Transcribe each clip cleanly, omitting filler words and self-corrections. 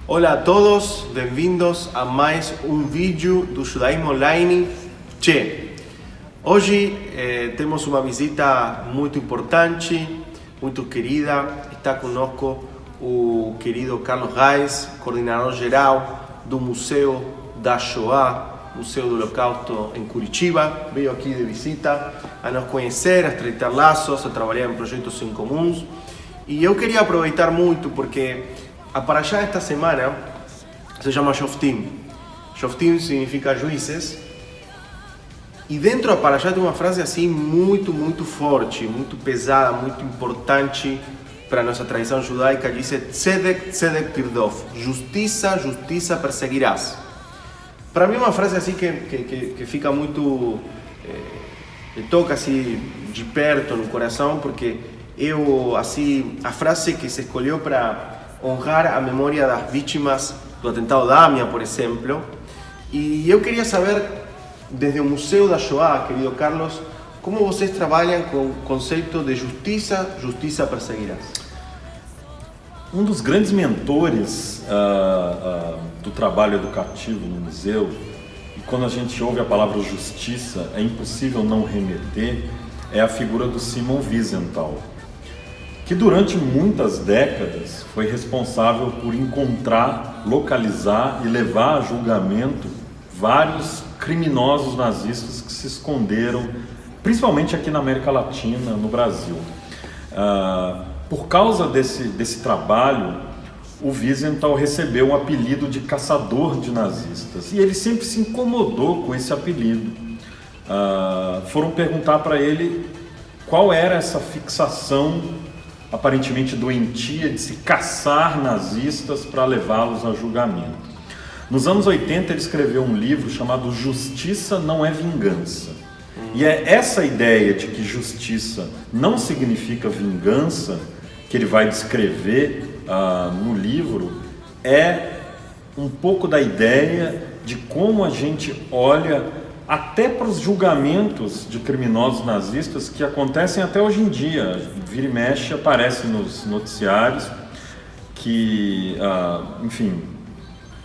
Olá a todos, bem-vindos a mais vídeo do Judaísmo Online. Hoje temos uma visita muito importante, muito querida. Está conosco o querido Carlos Reis, coordenador geral do Museu da Shoah, Museu do Holocausto em Curitiba. Veio aqui de visita a nos conhecer, a estreitar laços, a trabalhar em projetos em comuns. E eu queria aproveitar muito porque a Parashá esta semana se chama Shoftim. Shoftim significa juízes. E dentro da Parashá tem uma frase assim muito forte, muito pesada, muito importante para a nossa tradição judaica. Diz: Tzedek, Tzedek tirdof. Justiça, justiça perseguirás. Para mim é uma frase assim que fica muito... toca assim de perto no coração, porque assim, a frase que se escolheu para honrar a memória das vítimas do atentado da AMIA, por exemplo. E eu queria saber, desde o Museu da Shoah, querido Carlos, como vocês trabalham com o conceito de justiça, justiça perseguirás? Um dos grandes mentores do trabalho educativo no museu, e quando a gente ouve a palavra justiça, é impossível não remeter, é a figura do Simon Wiesenthal, que durante muitas décadas foi responsável por encontrar, localizar e levar a julgamento vários criminosos nazistas que se esconderam, principalmente aqui na América Latina, no Brasil. Por causa desse trabalho, o Wiesenthal recebeu um apelido de caçador de nazistas, e ele sempre se incomodou com esse apelido. Foram perguntar para ele qual era essa fixação aparentemente doentia de se caçar nazistas para levá-los a julgamento. Nos anos 80 ele escreveu um livro chamado Justiça Não é Vingança. E é essa ideia de que justiça não significa vingança que ele vai descrever no livro, é um pouco da ideia de como a gente olha até para os julgamentos de criminosos nazistas que acontecem até hoje em dia. Vira e mexe, aparece nos noticiários que, enfim,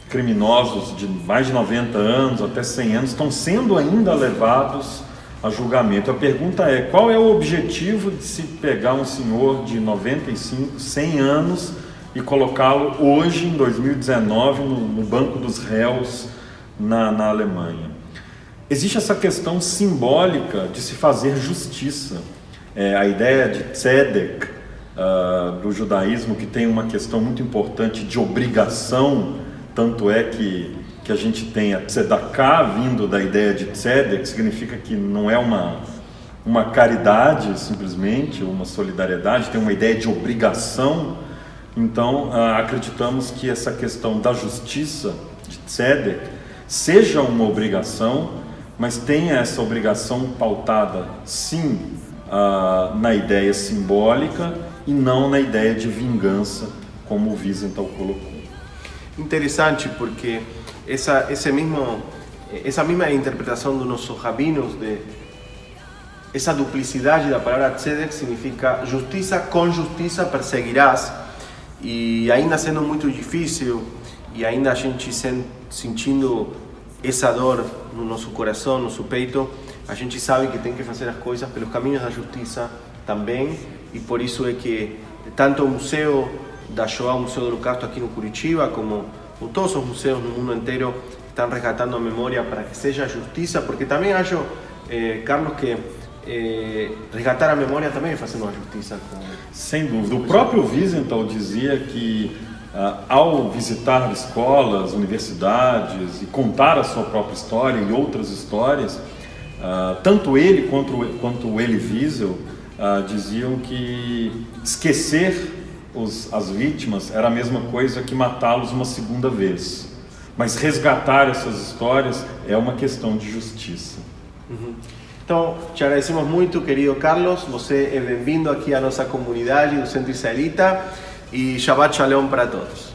criminosos de mais de 90 anos, até 100 anos, estão sendo ainda levados a julgamento. A pergunta é: qual é o objetivo de se pegar um senhor de 95, 100 anos e colocá-lo hoje, em 2019, no banco dos réus na Alemanha? Existe essa questão simbólica de se fazer justiça. A ideia de tzedek do judaísmo, que tem uma questão muito importante de obrigação, tanto é que a gente tem a tzedakah vindo da ideia de tzedek, significa que não é uma caridade simplesmente, uma solidariedade, tem uma ideia de obrigação. Então acreditamos que essa questão da justiça, de tzedek, seja uma obrigação, mas tenha essa obrigação pautada, sim, na ideia simbólica e não na ideia de vingança, como o Wiesenthal colocou. Interessante, porque essa mesma interpretação dos nossos rabinos, essa duplicidade da palavra tzedek significa justiça, com justiça perseguirás, e ainda sendo muito difícil, e ainda a gente sentindo essa dor no nosso coração, no nosso peito, a gente sabe que tem que fazer as coisas pelos caminhos da justiça também, e por isso é que tanto o Museu da Shoah, o Museu do Holocausto aqui no Curitiba, como todos os museus no mundo inteiro estão resgatando a memória para que seja justiça, porque também acho, Carlos, que resgatar a memória também é fazer uma justiça. Sem dúvida. O próprio Wiesenthal dizia que ao visitar escolas, universidades e contar a sua própria história e outras histórias, tanto ele quanto o Elie Wiesel diziam que esquecer as vítimas era a mesma coisa que matá-los uma segunda vez. Mas resgatar essas histórias é uma questão de justiça. Então, te agradecemos muito, querido Carlos. Você é bem-vindo aqui à nossa comunidade do Centro Israelita. E Shabbat Shalom para todos.